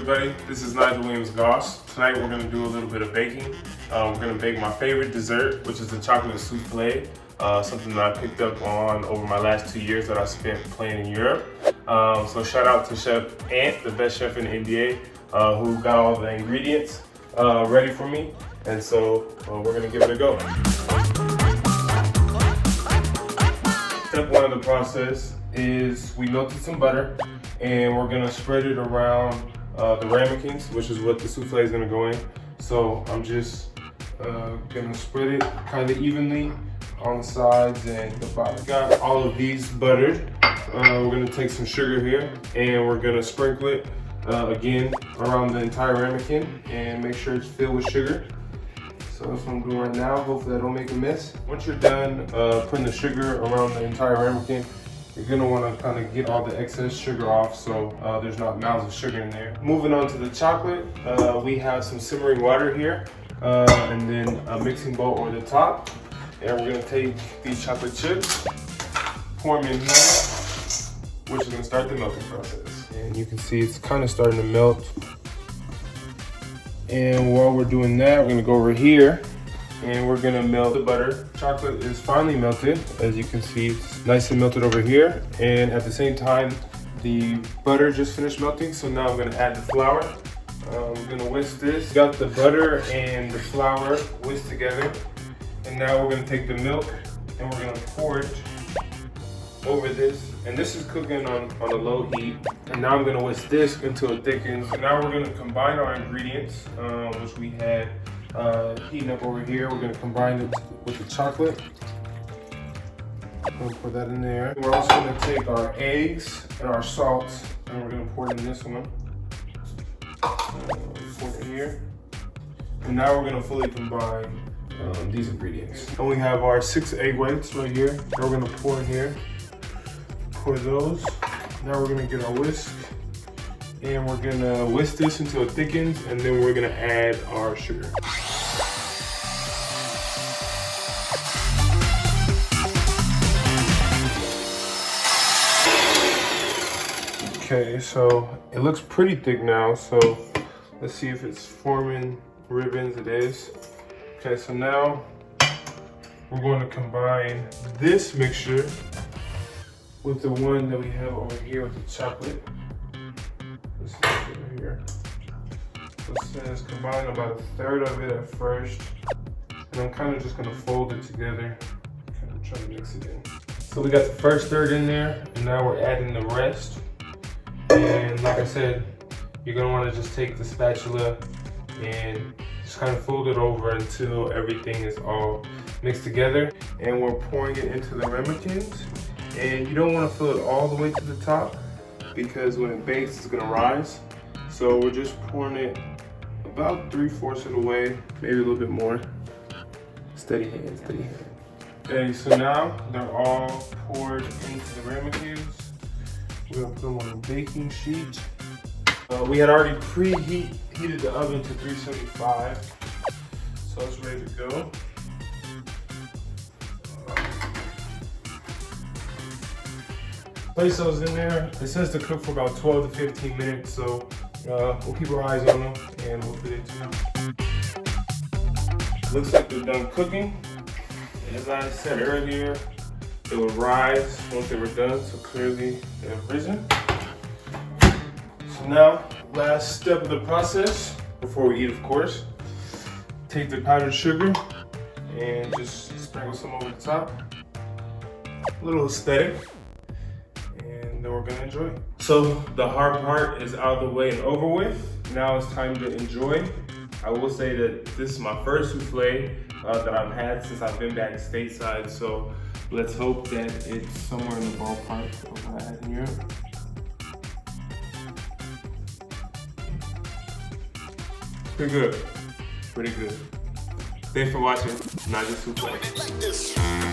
everybody? This is Nigel-Williams Goss. Tonight we're going to do a little bit of baking. We're going to bake my favorite dessert, which is the chocolate souffle, something that I picked up on over my last 2 years that I spent playing in Europe. So shout out to Chef Ant, the best chef in the NBA, who got all the ingredients ready for me. And so we're going to give it a go. Step one of the process is we melted some butter and we're gonna spread it around the ramekins, which is what the souffle is gonna go in. So I'm just gonna spread it kind of evenly on the sides and the bottom. Got all of these buttered. We're gonna take some sugar here and we're gonna sprinkle it again around the entire ramekin and make sure it's filled with sugar. So that's what I'm doing right now. Hopefully I don't make a mess. Once you're done putting the sugar around the entire ramekin, you're gonna wanna kind of get all the excess sugar off so there's not mounds of sugar in there. Moving on to the chocolate, we have some simmering water here and then a mixing bowl over the top. And we're gonna take these chocolate chips, pour them in here, which is gonna start the melting process. And you can see it's kind of starting to melt. And while we're doing that, we're gonna go over here and we're gonna melt the butter. Chocolate is finally melted. As you can see, it's nice and melted over here. And at the same time, the butter just finished melting. So now I'm gonna add the flour. I'm gonna whisk this. Got the butter and the flour whisked together. And now we're gonna take the milk and we're gonna pour it over this. And this is cooking on a low heat. And now I'm gonna whisk this until it thickens. So now we're gonna combine our ingredients, which we had heating up over here. We're gonna combine it with the chocolate. We'll put that in there. We're also gonna take our eggs and our salt and we're gonna pour it in this one. Pour it in here. And now we're gonna fully combine these ingredients. And we have our 6 egg whites right here. We're gonna pour in here. Pour those. Now we're gonna get our whisk and we're gonna whisk this until it thickens and then we're gonna add our sugar. Okay, so it looks pretty thick now, so let's see if it's forming ribbons. It is. Okay, so now we're going to combine this mixture with the one that we have over here with the chocolate. This over here. So it says combine about 1/3 of it at first. And I'm kind of just gonna fold it together. Kind of try to mix it in. So we got the first third in there, and now we're adding the rest. And like I said, you're gonna wanna just take the spatula and just kind of fold it over until everything is all mixed together. And we're pouring it into the ramekins. And you don't want to fill it all the way to the top because when it bakes, it's going to rise. So we're just pouring it about 3/4 of the way, maybe a little bit more. Steady hand, steady hand. Okay, so now they're all poured into the ramekins. We're going to put them on a baking sheet. We had already preheated the oven to 375, so it's ready to go. Place those in there. It says to cook for about 12 to 15 minutes, so we'll keep our eyes on them and we'll put it in. Looks like they're done cooking. As I said earlier, they would rise once they were done, so clearly they have risen. So now, last step of the process, before we eat of course, take the powdered sugar and just sprinkle some over the top. A little aesthetic. And then we're gonna enjoy. So the hard part is out of the way and over with. Now it's time to enjoy. I will say that this is my first souffle that I've had since I've been back stateside. So let's hope that it's somewhere in the ballpark of what I had in Europe. Pretty good, pretty good. Thanks for watching Nigel Souffle.